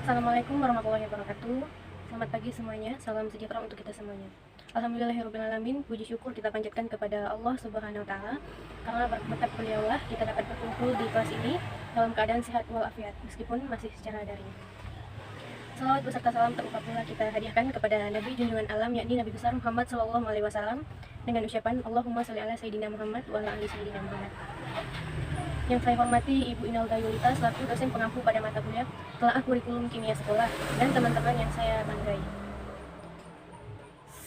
Assalamualaikum warahmatullahi wabarakatuh. Selamat pagi semuanya, salam sejahtera untuk kita semuanya. Alhamdulillahirrahmanirrahim, puji syukur kita panjatkan kepada Allah Subhanahu wa Ta'ala, karena berkat beliaulah kita dapat berkumpul di kelas ini dalam keadaan sehat walafiat, meskipun masih secara daring. Salawat beserta salam terucap pula kita hadiahkan kepada Nabi junjungan alam, yakni Nabi besar Muhammad Sallallahu Alaihi Wasallam, dengan ucapan Allahumma sholli ala Sayyidina Muhammad wa ala ali Sayyidina Muhammad. Yang saya hormati Ibu Inalda Yulita selaku dosen pengampu pada mata kuliah Telaah Kurikulum Kimia Sekolah, dan teman-teman yang saya banggai.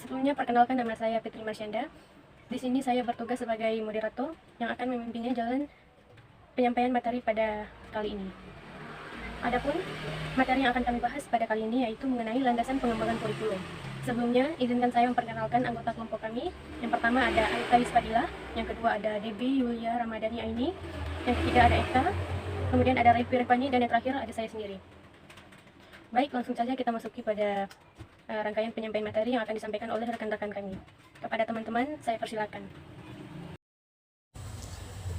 Sebelumnya perkenalkan, nama saya Fitri Marsyanda. Di sini saya bertugas sebagai moderator yang akan memimpinnya jalan penyampaian materi pada kali ini. Adapun materi yang akan kami bahas pada kali ini yaitu mengenai landasan pengembangan kurikulum. Sebelumnya, izinkan saya memperkenalkan anggota kelompok kami. Yang pertama ada Aita Isfadilah, yang kedua ada Debbie Yulia Ramadhani Aini, yang ketiga ada Eka, kemudian ada Raifi Revani, dan yang terakhir ada saya sendiri. Baik, langsung saja kita masuki pada rangkaian penyampaian materi yang akan disampaikan oleh rekan-rekan kami. Kepada teman-teman, saya persilakan.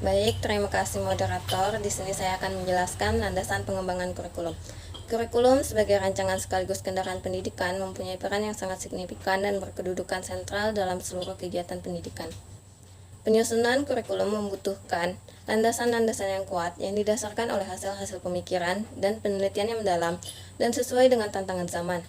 Baik, terima kasih moderator. Di sini saya akan menjelaskan landasan pengembangan kurikulum. Kurikulum sebagai rancangan sekaligus kendaraan pendidikan mempunyai peran yang sangat signifikan dan berkedudukan sentral dalam seluruh kegiatan pendidikan. Penyusunan kurikulum membutuhkan landasan-landasan yang kuat yang didasarkan oleh hasil-hasil pemikiran dan penelitian yang mendalam dan sesuai dengan tantangan zaman.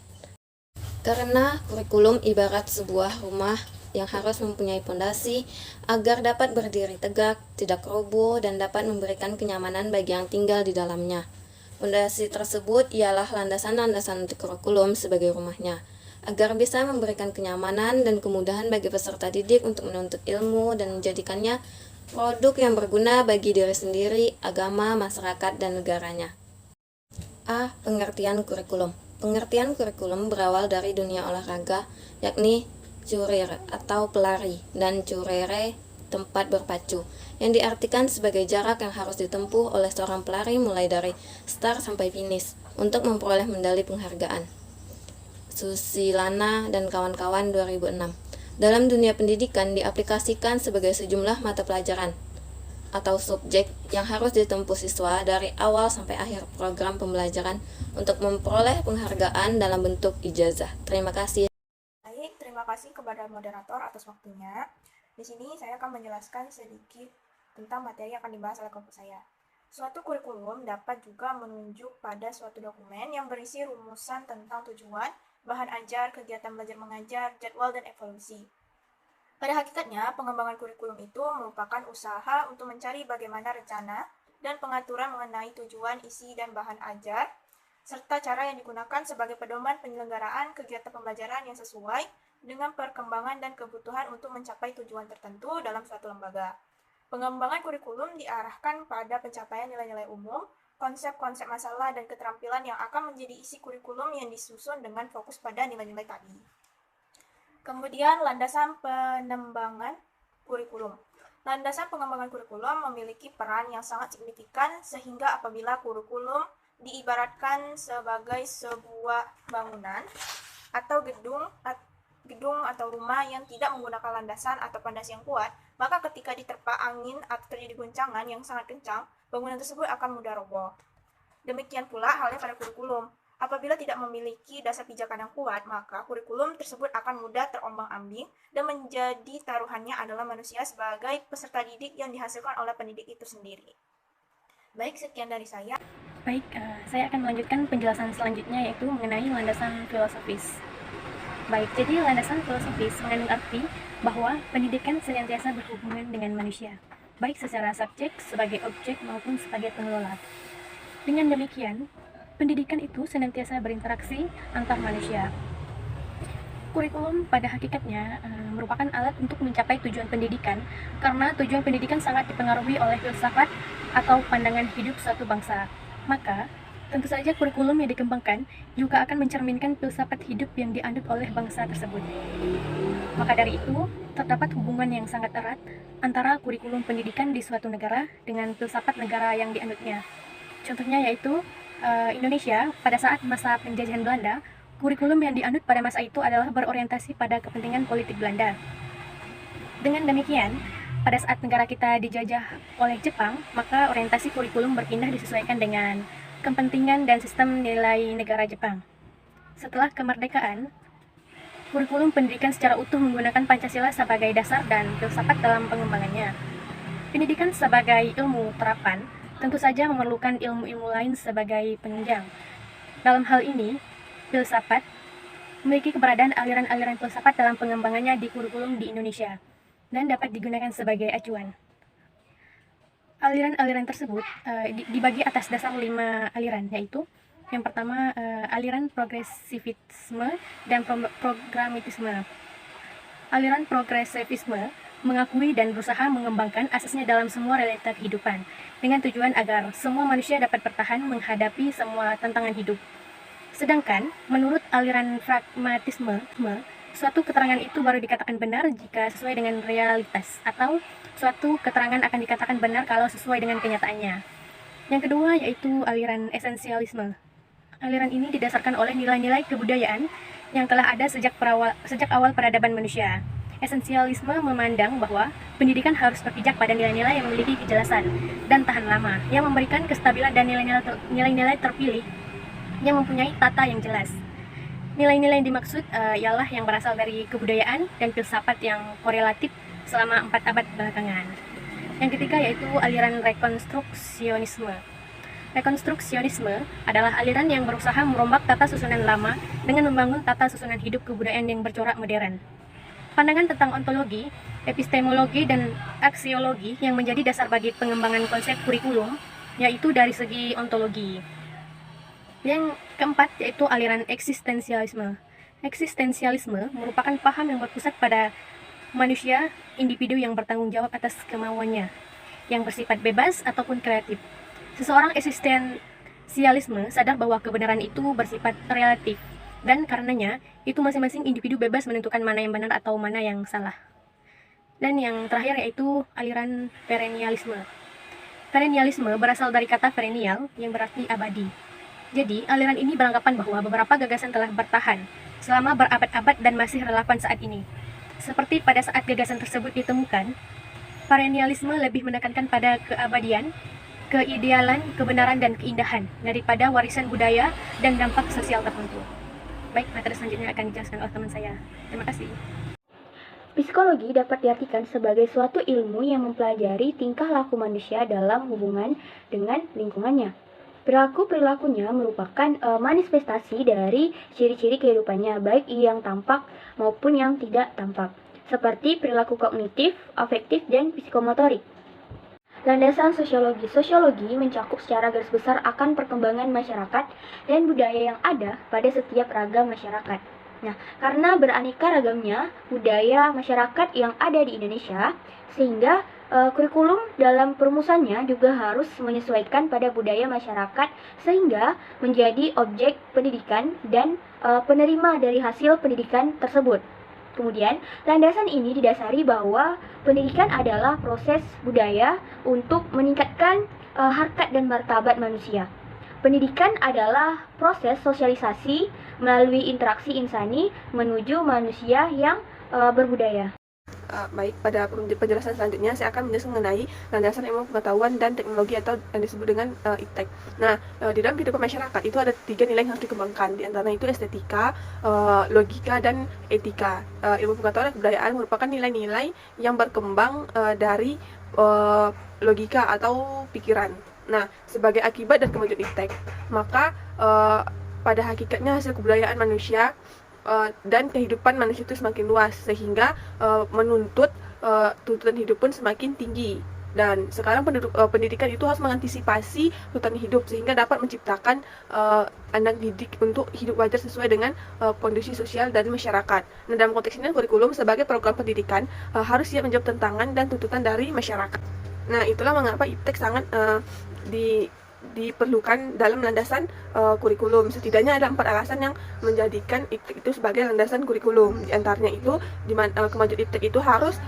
Karena kurikulum ibarat sebuah rumah yang harus mempunyai fondasi agar dapat berdiri tegak, tidak roboh, dan dapat memberikan kenyamanan bagi yang tinggal di dalamnya. Fondasi tersebut ialah landasan-landasan untuk kurikulum sebagai rumahnya, agar bisa memberikan kenyamanan dan kemudahan bagi peserta didik untuk menuntut ilmu dan menjadikannya produk yang berguna bagi diri sendiri, agama, masyarakat, dan negaranya. A. Pengertian kurikulum. Pengertian kurikulum berawal dari dunia olahraga, yakni curir atau pelari, dan curere tempat berpacu, yang diartikan sebagai jarak yang harus ditempuh oleh seorang pelari mulai dari start sampai finish untuk memperoleh medali penghargaan. Susilana dan kawan-kawan 2006. Dalam dunia pendidikan diaplikasikan sebagai sejumlah mata pelajaran atau subjek yang harus ditempuh siswa dari awal sampai akhir program pembelajaran untuk memperoleh penghargaan dalam bentuk ijazah. Terima kasih. Baik, terima kasih kepada moderator atas waktunya. Di sini saya akan menjelaskan sedikit tentang materi yang akan dibahas oleh kelompok saya. Suatu kurikulum dapat juga menunjuk pada suatu dokumen yang berisi rumusan tentang tujuan, bahan ajar, kegiatan belajar mengajar, jadwal, dan evaluasi. Pada hakikatnya, pengembangan kurikulum itu merupakan usaha untuk mencari bagaimana rencana dan pengaturan mengenai tujuan, isi, dan bahan ajar, serta cara yang digunakan sebagai pedoman penyelenggaraan kegiatan pembelajaran yang sesuai dengan perkembangan dan kebutuhan untuk mencapai tujuan tertentu dalam suatu lembaga. Pengembangan kurikulum diarahkan pada pencapaian nilai-nilai umum, konsep-konsep masalah, dan keterampilan yang akan menjadi isi kurikulum yang disusun dengan fokus pada nilai-nilai tadi. Kemudian, landasan pengembangan kurikulum. Landasan pengembangan kurikulum memiliki peran yang sangat signifikan sehingga apabila kurikulum diibaratkan sebagai sebuah bangunan atau gedung atau rumah yang tidak menggunakan landasan atau pondasi yang kuat, maka ketika diterpa angin atau terjadi guncangan yang sangat kencang, bangunan tersebut akan mudah roboh. Demikian pula halnya pada kurikulum. Apabila tidak memiliki dasar pijakan yang kuat, maka kurikulum tersebut akan mudah terombang-ambing dan menjadi taruhannya adalah manusia sebagai peserta didik yang dihasilkan oleh pendidik itu sendiri. Baik, sekian dari saya. Baik, saya akan melanjutkan penjelasan selanjutnya yaitu mengenai landasan filosofis. Baik, jadi landasan filosofis mengandung arti bahwa pendidikan senantiasa berhubungan dengan manusia, baik secara subjek, sebagai objek, maupun sebagai pengelola. Dengan demikian, pendidikan itu senantiasa berinteraksi antar manusia. Kurikulum pada hakikatnya merupakan alat untuk mencapai tujuan pendidikan, karena tujuan pendidikan sangat dipengaruhi oleh filsafat atau pandangan hidup suatu bangsa. Maka, tentu saja kurikulum yang dikembangkan juga akan mencerminkan filsafat hidup yang dianut oleh bangsa tersebut. Maka dari itu, terdapat hubungan yang sangat erat antara kurikulum pendidikan di suatu negara dengan filsafat negara yang dianutnya. Contohnya yaitu Indonesia pada saat masa penjajahan Belanda, kurikulum yang dianut pada masa itu adalah berorientasi pada kepentingan politik Belanda. Dengan demikian, pada saat negara kita dijajah oleh Jepang, maka orientasi kurikulum berpindah disesuaikan dengan kepentingan dan sistem nilai negara Jepang. Setelah kemerdekaan, kurikulum pendidikan secara utuh menggunakan Pancasila sebagai dasar dan filsafat dalam pengembangannya. Pendidikan sebagai ilmu terapan tentu saja memerlukan ilmu-ilmu lain sebagai penunjang. Dalam hal ini, filsafat memiliki keberadaan aliran-aliran filsafat dalam pengembangannya di kurikulum di Indonesia dan dapat digunakan sebagai acuan. Aliran-aliran tersebut dibagi atas dasar 5 aliran, yaitu yang pertama aliran progresivisme dan programatisme. Aliran progresivisme mengakui dan berusaha mengembangkan asasnya dalam semua realita kehidupan dengan tujuan agar semua manusia dapat bertahan menghadapi semua tantangan hidup. Sedangkan menurut aliran pragmatisme, suatu keterangan itu baru dikatakan benar jika sesuai dengan realitas, atau suatu keterangan akan dikatakan benar kalau sesuai dengan kenyataannya. Yang kedua yaitu aliran esensialisme. Aliran ini didasarkan oleh nilai-nilai kebudayaan yang telah ada sejak awal peradaban manusia. Esensialisme memandang bahwa pendidikan harus berpijak pada nilai-nilai yang memiliki kejelasan dan tahan lama, yang memberikan kestabilan dan nilai-nilai terpilih yang mempunyai tata yang jelas. Nilai-nilai yang dimaksud ialah yang berasal dari kebudayaan dan filsafat yang korelatif selama 4 abad belakangan. Yang ketiga yaitu aliran rekonstruksionisme. Rekonstruksionisme adalah aliran yang berusaha merombak tata susunan lama dengan membangun tata susunan hidup kebudayaan yang bercorak modern. Pandangan tentang ontologi, epistemologi, dan aksiologi yang menjadi dasar bagi pengembangan konsep kurikulum, yaitu dari segi ontologi. Yang keempat yaitu aliran eksistensialisme. Eksistensialisme merupakan paham yang berpusat pada manusia, individu yang bertanggung jawab atas kemauannya, yang bersifat bebas ataupun kreatif. Seseorang eksistensialisme sadar bahwa kebenaran itu bersifat relatif, dan karenanya itu masing-masing individu bebas menentukan mana yang benar atau mana yang salah. Dan yang terakhir yaitu aliran perennialisme. Perennialisme berasal dari kata perennial yang berarti abadi. Jadi, aliran ini beranggapan bahwa beberapa gagasan telah bertahan selama berabad-abad dan masih relevan saat ini. Seperti pada saat gagasan tersebut ditemukan, perennialisme lebih menekankan pada keabadian, keidealan, kebenaran, dan keindahan daripada warisan budaya dan dampak sosial tertentu. Baik, materi selanjutnya akan dijelaskan oleh teman saya. Terima kasih. Psikologi dapat diartikan sebagai suatu ilmu yang mempelajari tingkah laku manusia dalam hubungan dengan lingkungannya. Perilaku-perilakunya merupakan manifestasi dari ciri-ciri kehidupannya, baik yang tampak maupun yang tidak tampak, seperti perilaku kognitif, afektif, dan psikomotorik. Landasan sosiologi. Sosiologi mencakup secara garis besar akan perkembangan masyarakat dan budaya yang ada pada setiap ragam masyarakat. Nah, karena beraneka ragamnya budaya masyarakat yang ada di Indonesia, sehingga kurikulum dalam perumusannya juga harus menyesuaikan pada budaya masyarakat sehingga menjadi objek pendidikan dan penerima dari hasil pendidikan tersebut. Kemudian, landasan ini didasari bahwa pendidikan adalah proses budaya untuk meningkatkan harkat dan martabat manusia. Pendidikan adalah proses sosialisasi melalui interaksi insani menuju manusia yang berbudaya. Baik, pada penjelasan selanjutnya saya akan menjelaskan mengenai landasan ilmu pengetahuan dan teknologi atau yang disebut dengan IPTEK. Nah, di dalam kehidupan masyarakat itu ada 3 nilai yang harus dikembangkan, di antaranya itu estetika, logika, dan etika. Ilmu pengetahuan dan kebudayaan merupakan nilai-nilai yang berkembang dari logika atau pikiran. Nah, sebagai akibat dan kemajuan IPTEK, maka pada hakikatnya hasil kebudayaan manusia dan kehidupan manusia itu semakin luas sehingga menuntut tuntutan hidup pun semakin tinggi. Dan sekarang pendidikan itu harus mengantisipasi tuntutan hidup sehingga dapat menciptakan anak didik untuk hidup wajar sesuai dengan kondisi sosial dan masyarakat. Nah, dalam konteks ini kurikulum sebagai program pendidikan harus siap menjawab tantangan dan tuntutan dari masyarakat. Nah, itulah mengapa IPTEK sangat diperlukan dalam landasan kurikulum. Setidaknya ada 4 alasan yang menjadikan IPTEK itu sebagai landasan kurikulum. Di antaranya itu, kemajuan IPTEK itu harus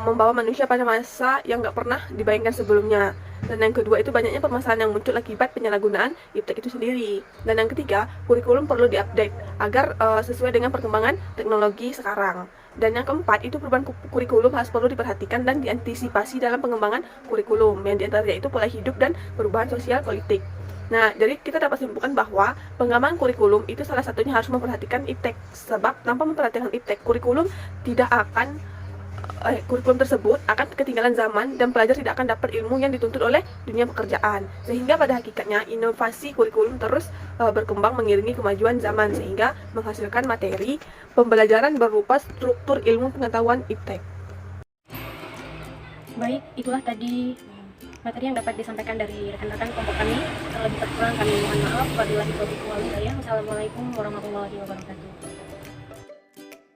membawa manusia pada masa yang nggak pernah dibayangkan sebelumnya. Dan yang kedua itu banyaknya permasalahan yang muncul akibat penyalahgunaan IPTEK itu sendiri. Dan yang ketiga, kurikulum perlu diupdate agar sesuai dengan perkembangan teknologi sekarang. Dan yang keempat itu perubahan kurikulum harus perlu diperhatikan dan diantisipasi dalam pengembangan kurikulum, yang diantaranya itu pola hidup dan perubahan sosial politik. Nah, jadi kita dapat simpulkan bahwa pengembangan kurikulum itu salah satunya harus memperhatikan iptek. Sebab tanpa memperhatikan iptek, kurikulum tersebut akan ketinggalan zaman dan pelajar tidak akan dapat ilmu yang dituntut oleh dunia pekerjaan. Sehingga pada hakikatnya inovasi kurikulum terus berkembang mengiringi kemajuan zaman sehingga menghasilkan materi pembelajaran berupa struktur ilmu pengetahuan iptek. Baik, itulah tadi materi yang dapat disampaikan dari rekan-rekan kelompok kami. Kalau lebih kurang kami mohon maaf. Wabillahi taufiq wal hidayah. Wassalamualaikum warahmatullahi wabarakatuh.